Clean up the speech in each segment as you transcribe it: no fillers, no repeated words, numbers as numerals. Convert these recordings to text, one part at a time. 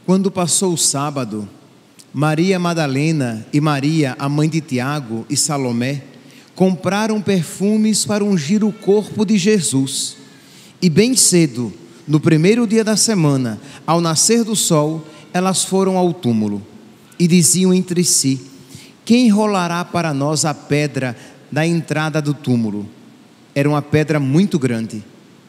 Quando passou o sábado, Maria Madalena e Maria, a mãe de Tiago e Salomé, compraram perfumes para ungir o corpo de Jesus. E bem cedo, no primeiro dia da semana, ao nascer do sol, elas foram ao túmulo e diziam entre si: quem rolará para nós a pedra da entrada do túmulo? Era uma pedra muito grande,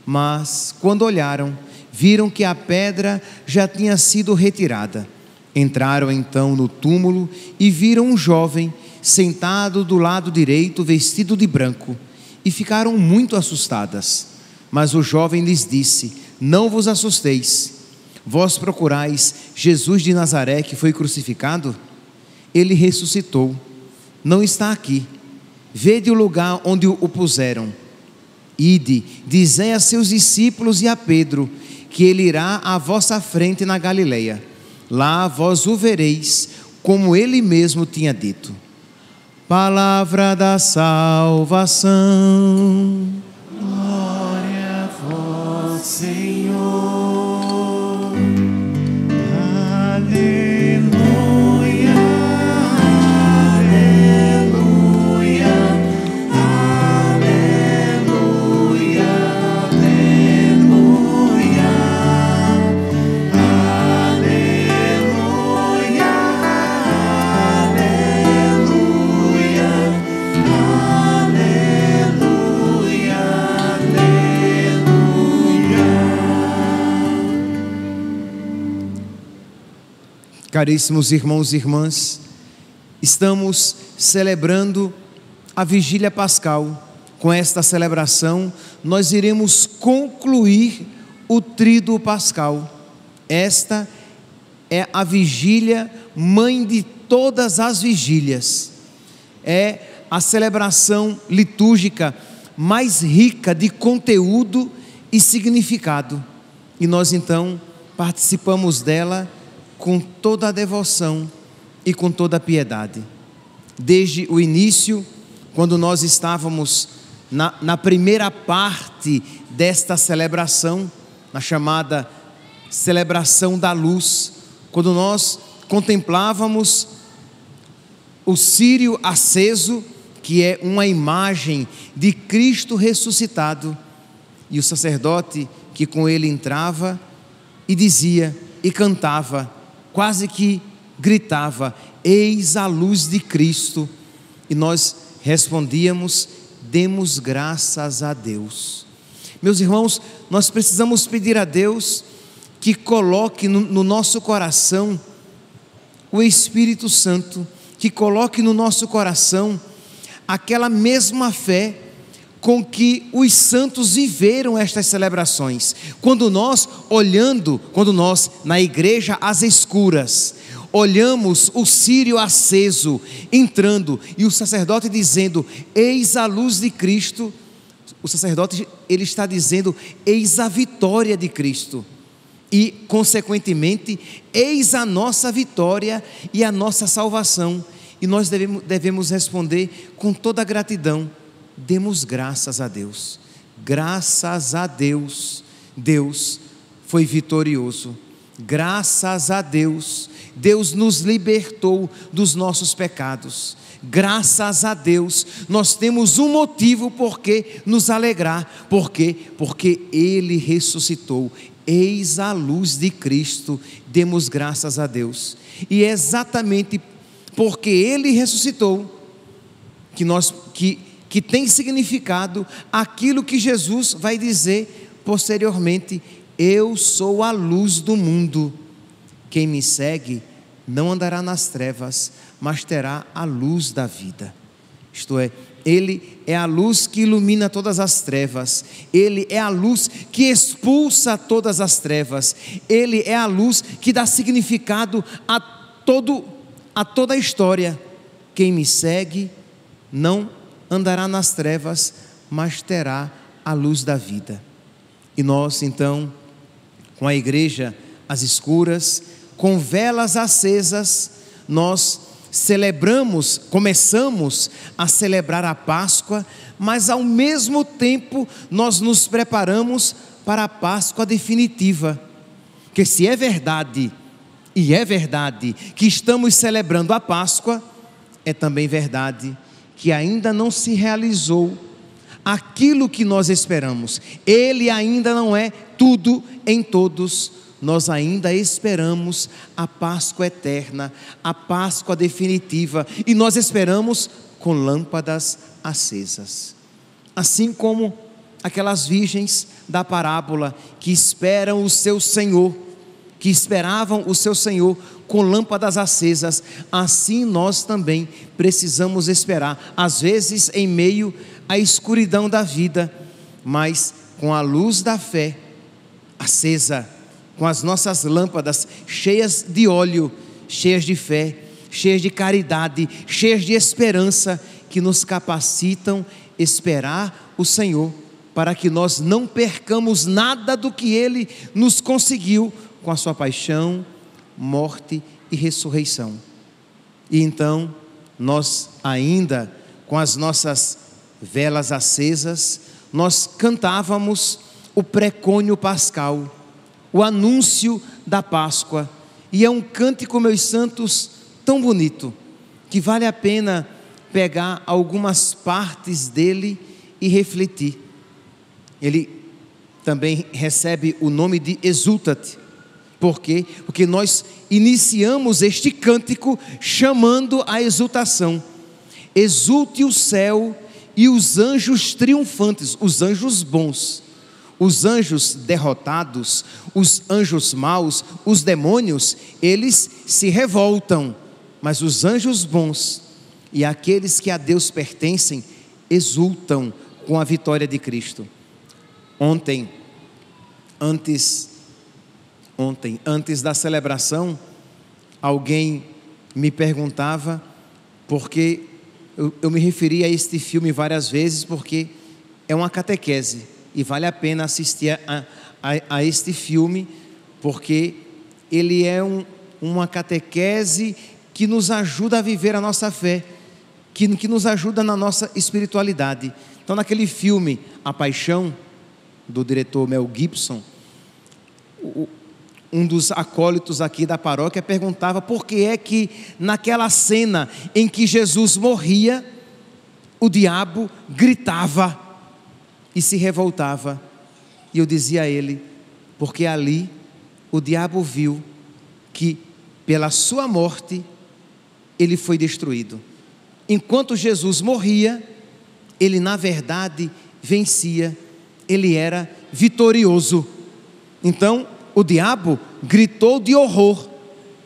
mas quando olharam, viram que a pedra já tinha sido retirada. Entraram então no túmulo e viram um jovem sentado do lado direito, vestido de branco, e ficaram muito assustadas. Mas o jovem lhes disse: não vos assusteis, vós procurais Jesus de Nazaré, que foi crucificado? Ele ressuscitou, não está aqui. Vede o lugar onde o puseram. Ide, dizei a seus discípulos e a Pedro que ele irá à vossa frente na Galileia. Lá vós o vereis, como ele mesmo tinha dito. Palavra da salvação. Glória a vós, Senhor. Aleluia, aleluia, aleluia, aleluia, aleluia, aleluia, aleluia. Caríssimos irmãos e irmãs, estamos celebrando a vigília pascal. Com esta celebração, nós iremos concluir o tríduo pascal. Esta é a vigília mãe de todas as vigílias. É a celebração litúrgica mais rica de conteúdo e significado. E nós então participamos dela com toda a devoção e com toda a piedade. Desde o início, quando nós estávamos na primeira parte desta celebração, na chamada celebração da luz, quando nós contemplávamos o círio aceso, que é uma imagem de Cristo ressuscitado, e o sacerdote que com ele entrava e dizia e cantava, quase que gritava: eis a luz de Cristo. E nós respondíamos: demos graças a Deus. Meus irmãos, nós precisamos pedir a Deus que coloque no nosso coração o Espírito Santo, que coloque no nosso coração aquela mesma fé com que os santos viveram estas celebrações. Quando nós na igreja às escuras, olhamos o círio aceso entrando e o sacerdote dizendo: eis a luz de Cristo, o sacerdote ele está dizendo: eis a vitória de Cristo. E consequentemente, eis a nossa vitória e a nossa salvação. E nós devemos responder com toda a gratidão: demos graças a Deus. Graças a Deus, Deus foi vitorioso. Graças a Deus, Deus nos libertou dos nossos pecados. Graças a Deus, nós temos um motivo por que nos alegrar. Por quê? Porque Ele ressuscitou. Eis a luz de Cristo, demos graças a Deus. E é exatamente porque Ele ressuscitou que tem significado aquilo que Jesus vai dizer posteriormente: eu sou a luz do mundo, quem me segue não andará nas trevas, mas terá a luz da vida. Isto é, Ele é a luz que ilumina todas as trevas, Ele é a luz que expulsa todas as trevas, Ele é a luz que dá significado a toda a história. Quem me segue não andará nas trevas, mas terá a luz da vida. E nós então, com a igreja às escuras, com velas acesas, nós começamos a celebrar a Páscoa, mas ao mesmo tempo nós nos preparamos para a Páscoa definitiva. Que se é verdade e é verdade que estamos celebrando a Páscoa, é também verdade que ainda não se realizou aquilo que nós esperamos. Ele ainda não é tudo em todos. Nós ainda esperamos a Páscoa eterna, a Páscoa definitiva, e nós esperamos com lâmpadas acesas. Assim como aquelas virgens da parábola que esperam o seu Senhor, que esperavam o seu Senhor com lâmpadas acesas, assim nós também precisamos esperar, às vezes em meio à escuridão da vida, mas com a luz da fé acesa, com as nossas lâmpadas cheias de óleo, cheias de fé, cheias de caridade, cheias de esperança, que nos capacitam a esperar o Senhor, para que nós não percamos nada do que Ele nos conseguiu com a sua paixão, morte e ressurreição. E então, nós ainda, com as nossas velas acesas, nós cantávamos o precônio pascal, o anúncio da Páscoa, e é um cântico, meus santos, tão bonito, que vale a pena pegar algumas partes dele e refletir. Ele também recebe o nome de Exultate. Por quê? Porque nós iniciamos este cântico chamando a exultação. Exulte o céu e os anjos triunfantes, os anjos bons. Os anjos derrotados, os anjos maus, os demônios, eles se revoltam. Mas os anjos bons e aqueles que a Deus pertencem, exultam com a vitória de Cristo. Ontem, antes da celebração, alguém me perguntava, porque eu me referi a este filme várias vezes, porque é uma catequese, e vale a pena assistir a este filme, porque ele é uma catequese que nos ajuda a viver a nossa fé, que nos ajuda na nossa espiritualidade. Então, naquele filme, A Paixão, do diretor Mel Gibson, um dos acólitos aqui da paróquia perguntava por que é que naquela cena em que Jesus morria, o diabo gritava e se revoltava. E eu dizia a ele, porque ali o diabo viu que pela sua morte ele foi destruído. Enquanto Jesus morria, ele na verdade vencia, ele era vitorioso. Então o diabo gritou de horror.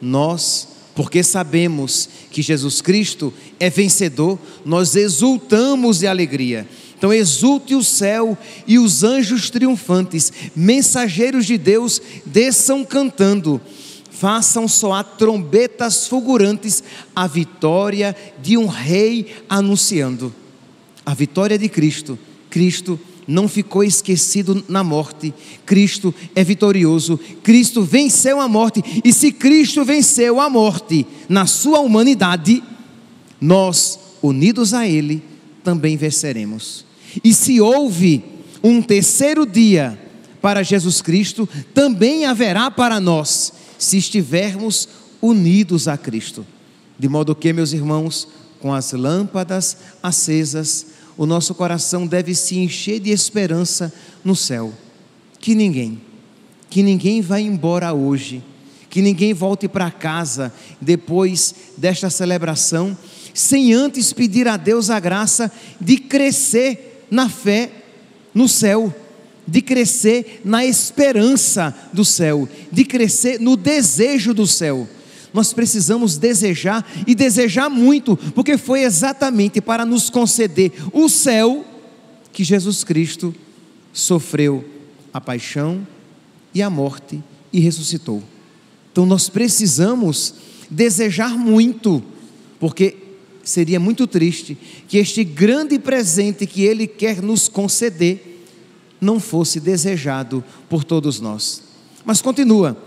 Nós, porque sabemos que Jesus Cristo é vencedor, nós exultamos de alegria. Então exulte o céu e os anjos triunfantes, mensageiros de Deus, desçam cantando, façam soar trombetas fulgurantes, a vitória de um rei anunciando. A vitória de Cristo. Cristo não ficou esquecido na morte. Cristo é vitorioso. Cristo venceu a morte. E se Cristo venceu a morte na sua humanidade, nós, unidos a Ele, também venceremos. E se houve um terceiro dia para Jesus Cristo, também haverá para nós, se estivermos unidos a Cristo. De modo que, meus irmãos, com as lâmpadas acesas, o nosso coração deve se encher de esperança no céu. Que ninguém vá embora hoje, que ninguém volte para casa depois desta celebração, sem antes pedir a Deus a graça de crescer na fé no céu, de crescer na esperança do céu, de crescer no desejo do céu. Nós precisamos desejar, e desejar muito, porque foi exatamente para nos conceder o céu que Jesus Cristo sofreu a paixão e a morte e ressuscitou. Então nós precisamos desejar muito, porque seria muito triste que este grande presente que Ele quer nos conceder não fosse desejado por todos nós. Mas continua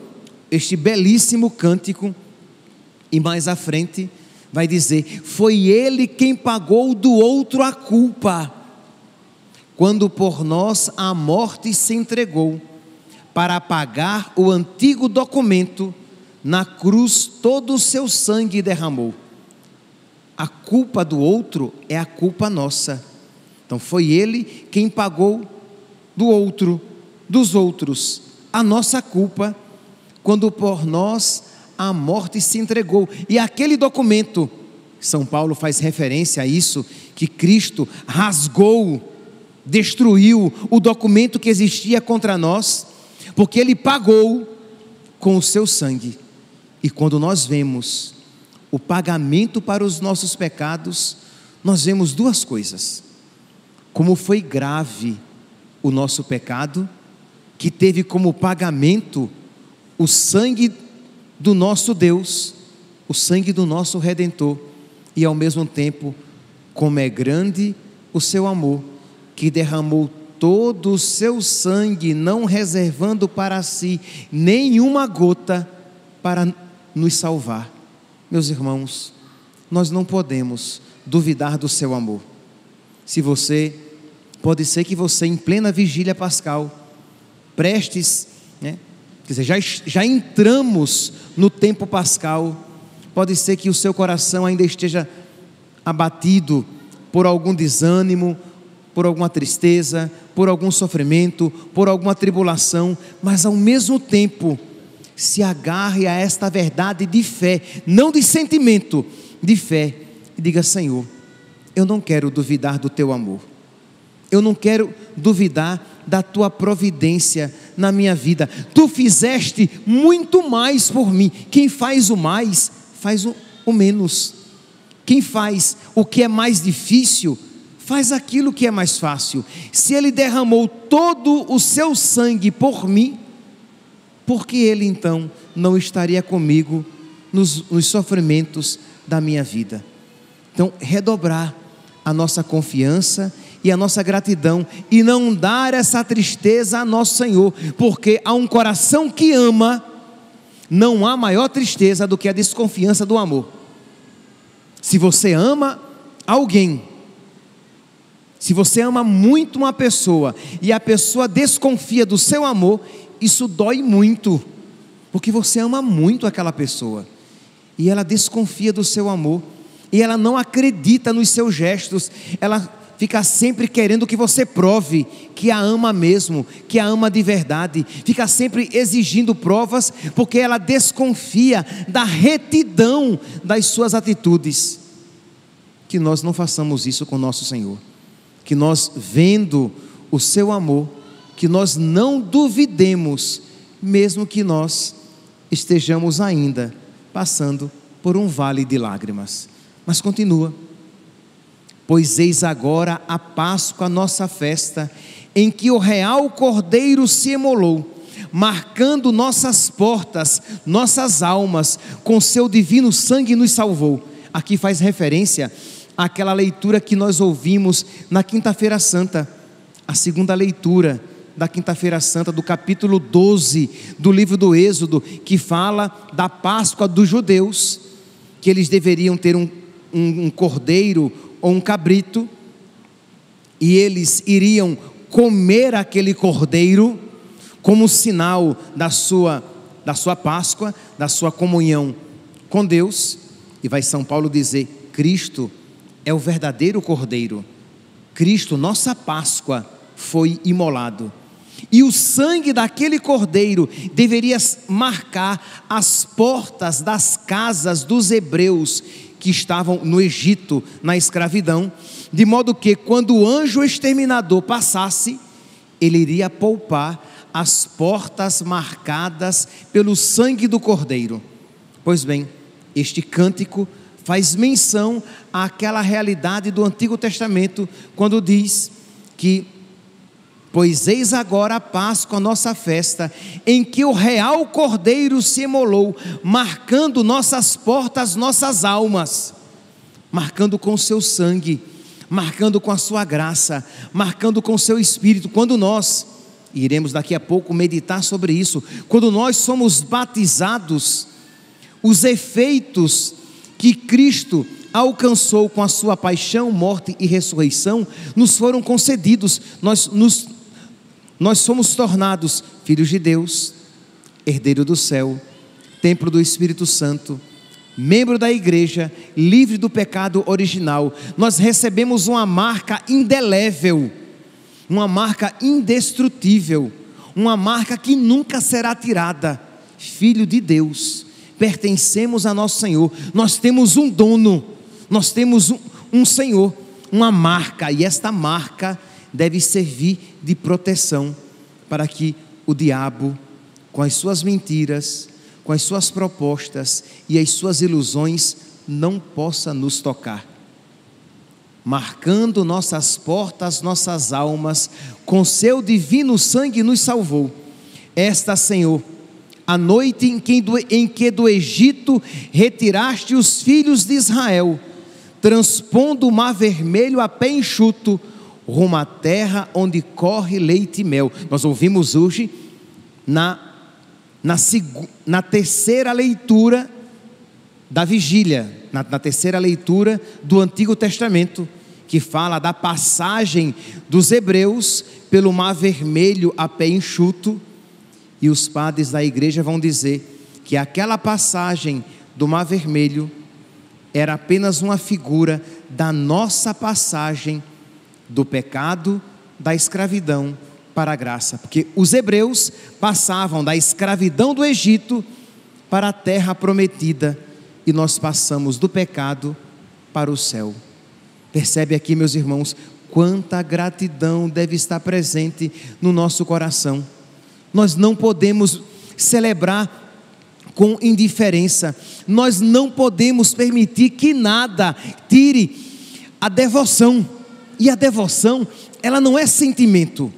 este belíssimo cântico, e mais à frente vai dizer: foi Ele quem pagou do outro a culpa, quando por nós a morte se entregou, para apagar o antigo documento na cruz todo o seu sangue derramou. A culpa do outro é a culpa nossa. Então foi Ele quem pagou do outro, dos outros, a nossa culpa, quando por nós a morte se entregou. E aquele documento, São Paulo faz referência a isso, que Cristo rasgou, destruiu o documento que existia contra nós, porque Ele pagou com o seu sangue. E quando nós vemos o pagamento para os nossos pecados, nós vemos duas coisas: como foi grave o nosso pecado, que teve como pagamento o sangue do nosso Deus, o sangue do nosso Redentor, e ao mesmo tempo, como é grande o seu amor, que derramou todo o seu sangue, não reservando para si nenhuma gota, para nos salvar. Meus irmãos, nós não podemos duvidar do seu amor. Pode ser que você, em plena vigília pascal, prestes, quer dizer, já entramos no tempo pascal, pode ser que o seu coração ainda esteja abatido por algum desânimo, por alguma tristeza, por algum sofrimento, por alguma tribulação, mas ao mesmo tempo, se agarre a esta verdade de fé, não de sentimento, de fé, e diga: Senhor, eu não quero duvidar do teu amor, eu não quero duvidar da tua providência na minha vida. Tu fizeste muito mais por mim. Quem faz o mais, faz o menos. Quem faz o que é mais difícil, faz aquilo que é mais fácil. Se Ele derramou todo o seu sangue por mim, por que Ele então não estaria comigo nos sofrimentos da minha vida? Então, redobrar a nossa confiança e a nossa gratidão, e não dar essa tristeza a nosso Senhor, porque a um coração que ama, não há maior tristeza do que a desconfiança do amor. Se você ama alguém, se você ama muito uma pessoa, e a pessoa desconfia do seu amor, isso dói muito, porque você ama muito aquela pessoa, e ela desconfia do seu amor, e ela não acredita nos seus gestos, ela fica sempre querendo que você prove que a ama mesmo, que a ama de verdade, fica sempre exigindo provas, porque ela desconfia da retidão das suas atitudes. Que nós não façamos isso com nosso Senhor, que nós, vendo o seu amor, que nós não duvidemos, mesmo que nós estejamos ainda passando por um vale de lágrimas. Mas continua: pois eis agora a Páscoa, a nossa festa, em que o real Cordeiro se imolou, marcando nossas portas, nossas almas, com seu divino sangue nos salvou. Aqui faz referência àquela leitura que nós ouvimos na Quinta-feira Santa, a segunda leitura da Quinta-feira Santa, do capítulo 12 do livro do Êxodo, que fala da Páscoa dos judeus, que eles deveriam ter um cordeiro ou um cabrito, e eles iriam comer aquele cordeiro como sinal da sua Páscoa, da sua comunhão com Deus. E vai São Paulo dizer: Cristo é o verdadeiro cordeiro, Cristo, nossa Páscoa, foi imolado, e o sangue daquele cordeiro deveria marcar as portas das casas dos hebreus que estavam no Egito, na escravidão, de modo que quando o anjo exterminador passasse, ele iria poupar as portas marcadas pelo sangue do cordeiro. Pois bem, este cântico faz menção àquela realidade do Antigo Testamento, quando diz que: pois eis agora a Páscoa, a nossa festa, em que o real Cordeiro se imolou, marcando nossas portas, nossas almas, marcando com o seu sangue, marcando com a sua graça, marcando com o seu Espírito. Quando nós, iremos daqui a pouco meditar sobre isso, quando nós somos batizados, os efeitos que Cristo alcançou com a sua paixão, morte e ressurreição, nos foram concedidos. Nós somos tornados filhos de Deus, herdeiro do céu, templo do Espírito Santo, membro da igreja, livre do pecado original. Nós recebemos uma marca indelével, uma marca indestrutível, uma marca que nunca será tirada. Filho de Deus, pertencemos a nosso Senhor. Nós temos um dono, nós temos um Senhor, uma marca, e esta marca deve servir de proteção para que o diabo, com as suas mentiras, com as suas propostas e as suas ilusões, não possa nos tocar, marcando nossas portas, nossas almas, com seu divino sangue nos salvou. Esta, Senhor, a noite em que do Egito retiraste os filhos de Israel, transpondo o mar vermelho a pé enxuto, rumo à terra onde corre leite e mel. Nós ouvimos hoje na terceira leitura da vigília, na terceira leitura do Antigo Testamento, que fala da passagem dos hebreus pelo mar vermelho a pé enxuto. E os padres da igreja vão dizer que aquela passagem do mar vermelho era apenas uma figura da nossa passagem do pecado, da escravidão para a graça, porque os hebreus passavam da escravidão do Egito para a terra prometida, e nós passamos do pecado para o céu. Percebe aqui, meus irmãos, quanta gratidão deve estar presente no nosso coração. Nós não podemos celebrar com indiferença, nós não podemos permitir que nada tire a devoção. E a devoção, ela não é sentimento.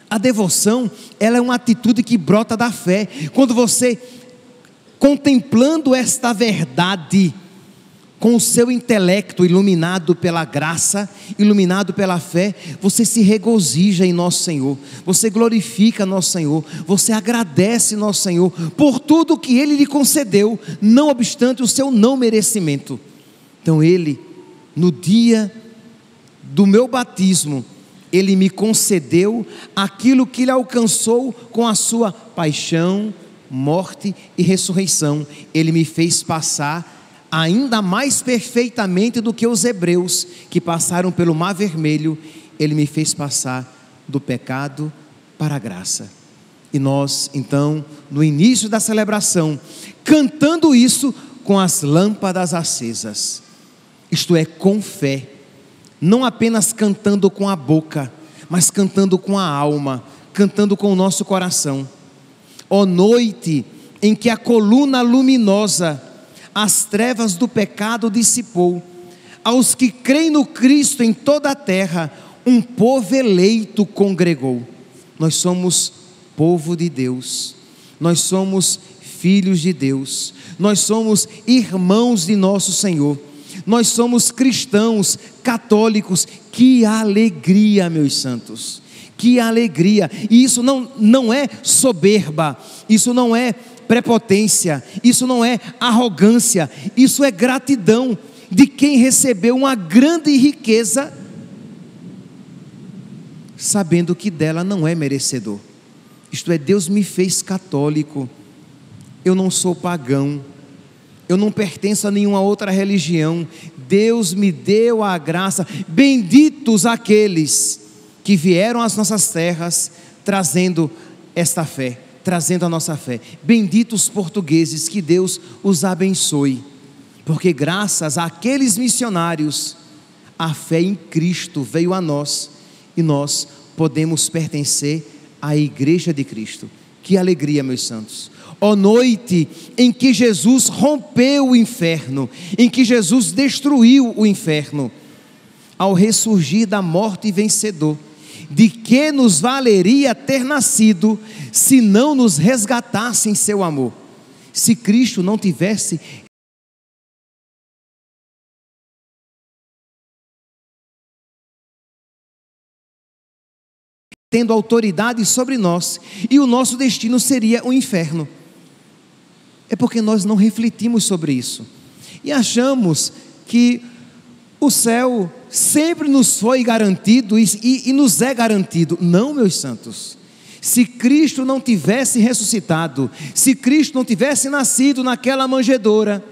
A devoção, ela é uma atitude que brota da fé. Quando você, contemplando esta verdade, com o seu intelecto iluminado pela graça, iluminado pela fé, você se regozija em nosso Senhor, você glorifica nosso Senhor, você agradece nosso Senhor por tudo que Ele lhe concedeu, não obstante o seu não merecimento. Então Ele, no dia do meu batismo, Ele me concedeu aquilo que Ele alcançou com a sua paixão, morte e ressurreição. Ele me fez passar ainda mais perfeitamente do que os hebreus que passaram pelo mar vermelho. Ele me fez passar do pecado para a graça. E nós, então, no início da celebração, cantando isso com as lâmpadas acesas, isto é, com fé, não apenas cantando com a boca, mas cantando com a alma, cantando com o nosso coração. Ó noite em que a coluna luminosa as trevas do pecado dissipou, aos que creem no Cristo em toda a terra, um povo eleito congregou. Nós somos povo de Deus, nós somos filhos de Deus, nós somos irmãos de nosso Senhor, nós somos cristãos, católicos. Que alegria, meus santos, que alegria. E isso não é soberba, isso não é prepotência, isso não é arrogância, isso é gratidão de quem recebeu uma grande riqueza, sabendo que dela não é merecedor. Isto é, Deus me fez católico, eu não sou pagão, eu não pertenço a nenhuma outra religião. Deus me deu a graça. Benditos aqueles que vieram às nossas terras trazendo esta fé, trazendo a nossa fé. Benditos os portugueses, que Deus os abençoe, porque graças àqueles missionários, a fé em Cristo veio a nós, e nós podemos pertencer à igreja de Cristo. Que alegria, meus santos. Ó noite em que Jesus rompeu o inferno, em que Jesus destruiu o inferno, ao ressurgir da morte vencedor, de que nos valeria ter nascido, se não nos resgatasse em seu amor? Se Cristo não tivesse tendo autoridade sobre nós, e o nosso destino seria o inferno. É porque nós não refletimos sobre isso, e achamos que o céu sempre nos foi garantido e nos é garantido. Não, meus santos, Se Cristo não tivesse ressuscitado, se Cristo não tivesse nascido naquela manjedoura,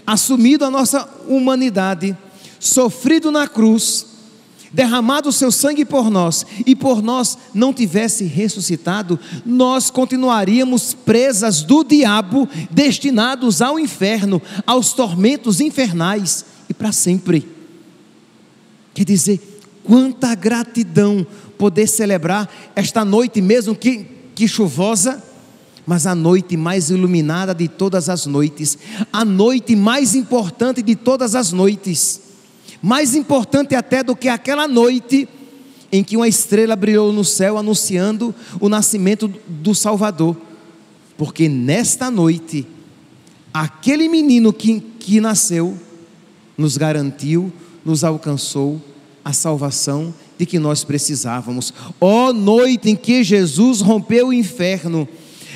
assumido a nossa humanidade, sofrido na cruz, derramado o seu sangue por nós, e por nós não tivesse ressuscitado, nós continuaríamos presas do diabo, destinados ao inferno, aos tormentos infernais, e para sempre. Quer dizer, quanta gratidão poder celebrar esta noite, mesmo que chuvosa, mas a noite mais iluminada de todas as noites, a noite mais importante de todas as noites, mais importante até do que aquela noite em que uma estrela brilhou no céu anunciando o nascimento do Salvador, porque nesta noite, aquele menino que nasceu, nos garantiu, nos alcançou a salvação de que nós precisávamos. Ó noite em que Jesus rompeu o inferno,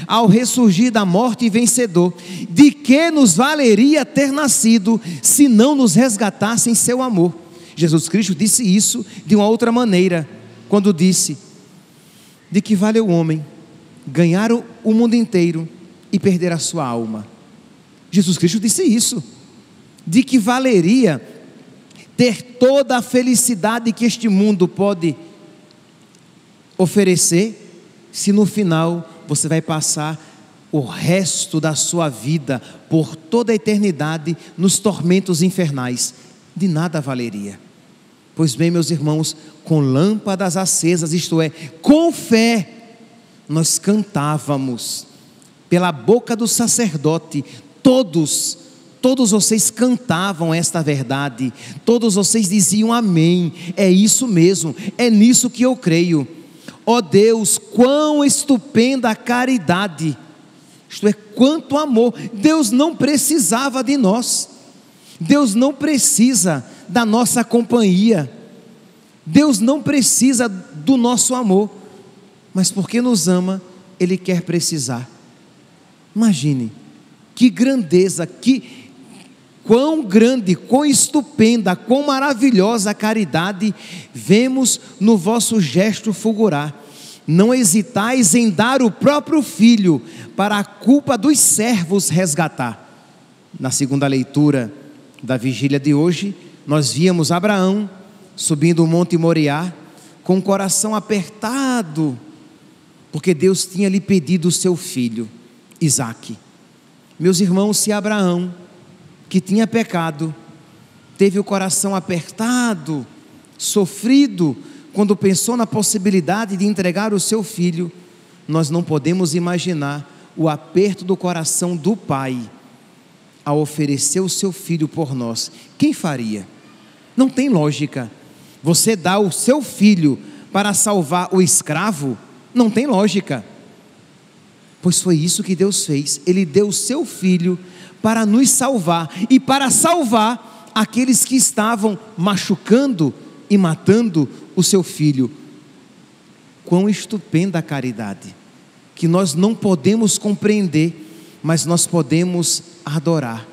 ao ressurgir da morte vencedor, de que nos valeria ter nascido, se não nos resgatasse em seu amor? Jesus Cristo disse isso de uma outra maneira, quando disse: de que vale o homem ganhar o mundo inteiro e perder a sua alma? Jesus Cristo disse isso. De que valeria ter toda a felicidade que este mundo pode oferecer, se no final você vai passar o resto da sua vida, por toda a eternidade, nos tormentos infernais? De nada valeria. Pois bem, meus irmãos, com lâmpadas acesas, isto é, com fé, nós cantávamos, pela boca do sacerdote, todos vocês cantavam esta verdade, todos vocês diziam amém, é isso mesmo, é nisso que eu creio. Ó Deus, quão estupenda a caridade, isto é, quanto amor. Deus não precisava de nós, Deus não precisa da nossa companhia, Deus não precisa do nosso amor, mas porque nos ama, Ele quer precisar. Imagine, que grandeza, quão grande, quão estupenda, quão maravilhosa a caridade vemos no vosso gesto fulgurar. Não hesitais em dar o próprio Filho, para a culpa dos servos resgatar. Na segunda leitura da vigília de hoje, nós víamos Abraão subindo o monte Moriá, com o coração apertado, porque Deus tinha lhe pedido o seu filho, Isaque. Meus irmãos, se Abraão, que tinha pecado, teve o coração apertado, sofrido, quando pensou na possibilidade de entregar o seu filho, nós não podemos imaginar o aperto do coração do pai, ao oferecer o seu filho por nós. Quem faria? Não tem lógica. Você dá o seu filho para salvar o escravo? Não tem lógica. Pois foi isso que Deus fez. Ele deu o seu filho para nos salvar, e para salvar aqueles que estavam machucando e matando o seu filho. Quão estupenda a caridade, que nós não podemos compreender, mas nós podemos adorar,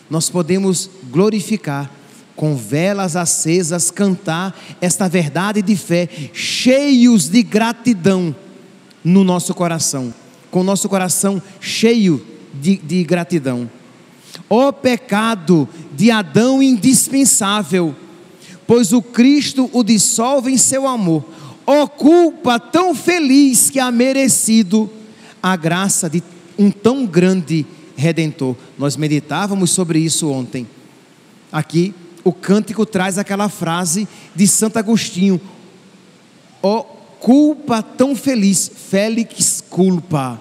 nós podemos glorificar, com velas acesas, cantar esta verdade de fé, cheios de gratidão no nosso coração, com o nosso coração cheio de gratidão. Ó pecado de Adão indispensável, pois o Cristo o dissolve em seu amor. Ó culpa tão feliz que há merecido a graça de um tão grande Redentor. Nós meditávamos sobre isso ontem. Aqui o cântico traz aquela frase de Santo Agostinho: ó culpa tão feliz, felix culpa.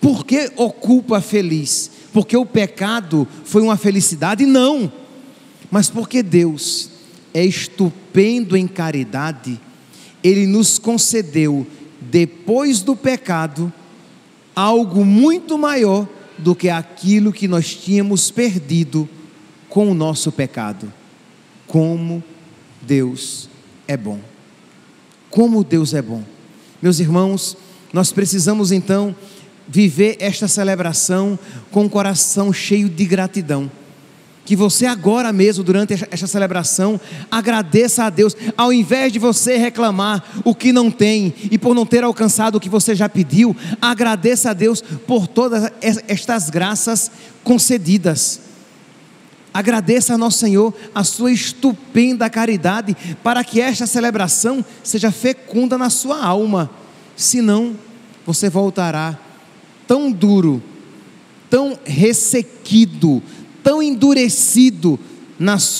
Por que ó culpa feliz? Porque o pecado foi uma felicidade? Não, mas porque Deus é estupendo em caridade, Ele nos concedeu, depois do pecado, algo muito maior do que aquilo que nós tínhamos perdido com o nosso pecado. Como Deus é bom, como Deus é bom. Meus irmãos, nós precisamos então viver esta celebração com o coração cheio de gratidão, que você agora mesmo, durante esta celebração, agradeça a Deus, ao invés de você reclamar o que não tem, e por não ter alcançado o que você já pediu, agradeça a Deus por todas estas graças concedidas. Agradeça a nosso Senhor a sua estupenda caridade, para que esta celebração seja fecunda na sua alma, senão você voltará tão duro, tão ressequido, tão endurecido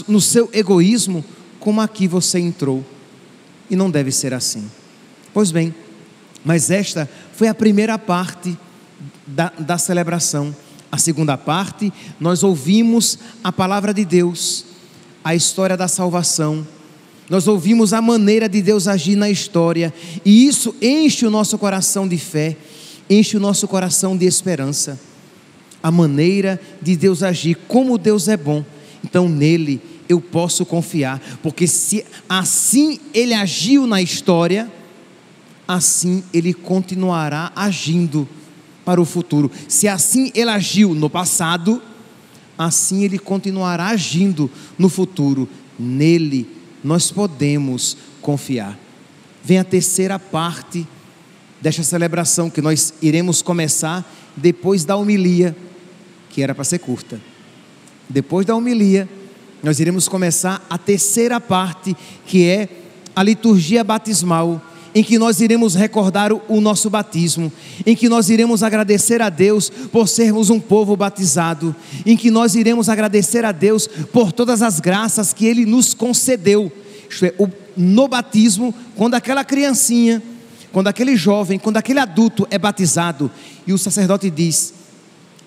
no seu egoísmo, como aqui você entrou, e não deve ser assim. Pois bem, mas esta foi a primeira parte da celebração. A segunda parte, nós ouvimos a palavra de Deus, a história da salvação, nós ouvimos a maneira de Deus agir na história, e isso enche o nosso coração de fé, enche o nosso coração de esperança. A maneira de Deus agir, como Deus é bom, então nele eu posso confiar, porque se assim ele agiu na história, assim ele continuará agindo para o futuro. Se assim ele agiu no passado, assim ele continuará agindo no futuro. Nele nós podemos confiar. Vem a terceira parte desta celebração, que nós iremos começar depois da homilia, que era para ser curta. Depois da homilia, nós iremos começar a terceira parte, que é a liturgia batismal, em que nós iremos recordar o nosso batismo, em que nós iremos agradecer a Deus por sermos um povo batizado, em que nós iremos agradecer a Deus por todas as graças que Ele nos concedeu. Isto é, no batismo, quando aquela criancinha, quando aquele jovem, quando aquele adulto é batizado, e o sacerdote diz: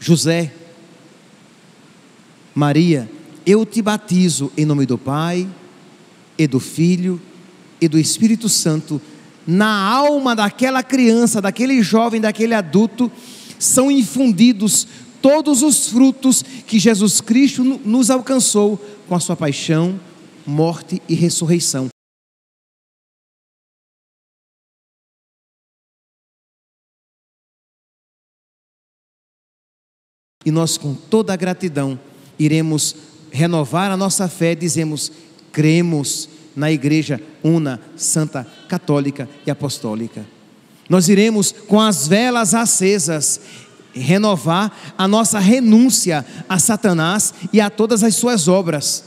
José, Maria, eu te batizo em nome do Pai, e do Filho, e do Espírito Santo. Na alma daquela criança, daquele jovem, daquele adulto, são infundidos todos os frutos que Jesus Cristo nos alcançou com a sua paixão, morte e ressurreição. E nós, com toda a gratidão, iremos renovar a nossa fé, dizemos: cremos na Igreja Una, Santa, Católica e Apostólica. Nós iremos, com as velas acesas, renovar a nossa renúncia a Satanás e a todas as suas obras.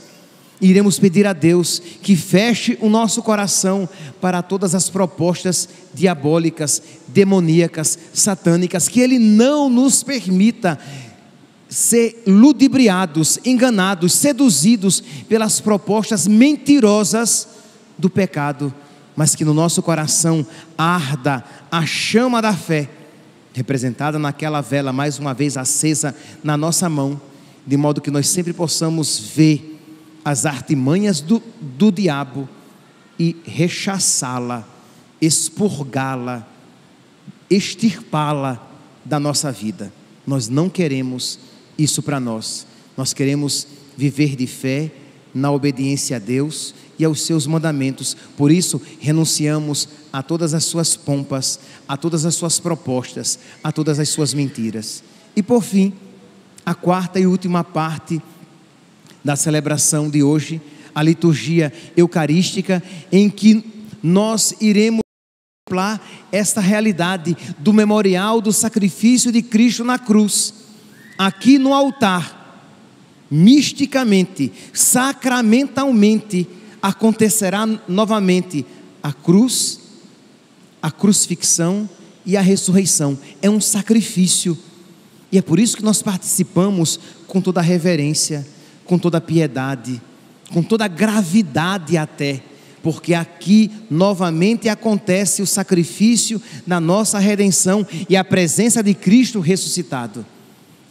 Iremos pedir a Deus que feche o nosso coração para todas as propostas diabólicas, demoníacas, satânicas, que Ele não nos permita ser ludibriados, enganados, seduzidos pelas propostas mentirosas do pecado, mas que no nosso coração arda a chama da fé, representada naquela vela, mais uma vez acesa na nossa mão, de modo que nós sempre possamos ver as artimanhas do diabo e rechaçá-la, expurgá-la, extirpá-la da nossa vida. Nós não queremos isso para nós. Nós queremos viver de fé, na obediência a Deus e aos seus mandamentos. Por isso renunciamos a todas as suas pompas, a todas as suas propostas, a todas as suas mentiras. E por fim, a quarta e última parte da celebração de hoje, a liturgia eucarística, em que nós iremos contemplar esta realidade do memorial do sacrifício de Cristo na cruz. Aqui no altar, misticamente, sacramentalmente, acontecerá novamente a cruz, a crucifixão e a ressurreição. É um sacrifício, e é por isso que nós participamos com toda a reverência, com toda a piedade, com toda a gravidade até, porque aqui novamente acontece o sacrifício da nossa redenção e a presença de Cristo ressuscitado.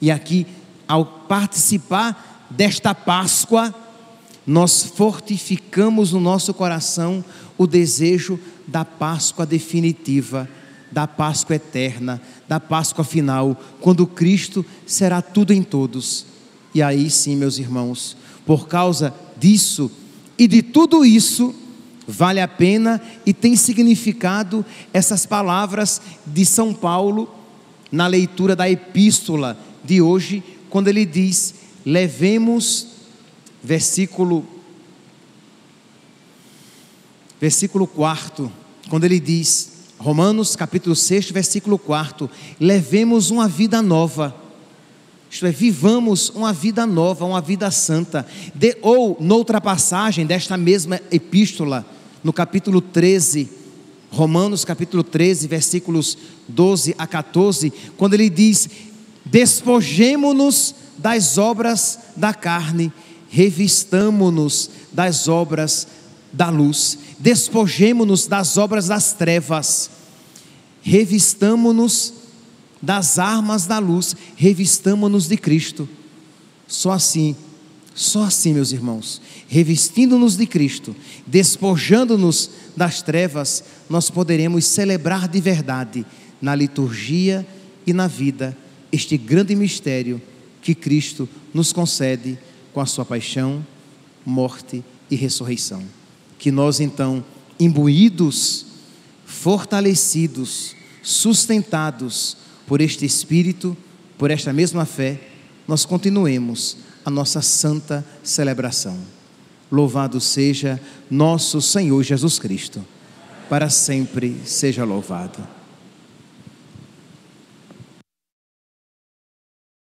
E aqui, ao participar desta Páscoa, nós fortificamos no nosso coração o desejo da Páscoa definitiva, da Páscoa eterna, da Páscoa final, quando Cristo será tudo em todos. E aí sim, meus irmãos, por causa disso e de tudo isso, vale a pena e tem significado essas palavras de São Paulo na leitura da epístola de hoje, quando ele diz: levemos versículo 4, quando ele diz, Romanos capítulo 6, versículo 4, levemos uma vida nova, isto é, vivamos uma vida nova, uma vida santa. Ou, noutra passagem desta mesma epístola, no capítulo 13, Romanos capítulo 13, versículos 12 a 14, quando ele diz, despojemo-nos das obras da carne, revistamo-nos das obras da luz. Despojemo-nos das obras das trevas, revistamo-nos das armas da luz, revistamo-nos de Cristo. Só assim, meus irmãos, revestindo-nos de Cristo, despojando-nos das trevas, nós poderemos celebrar de verdade, na liturgia e na vida, este grande mistério que Cristo nos concede com a sua paixão, morte e ressurreição. Que nós então, imbuídos, fortalecidos, sustentados por este Espírito, por esta mesma fé, nós continuemos a nossa santa celebração. Louvado seja nosso Senhor Jesus Cristo, para sempre seja louvado.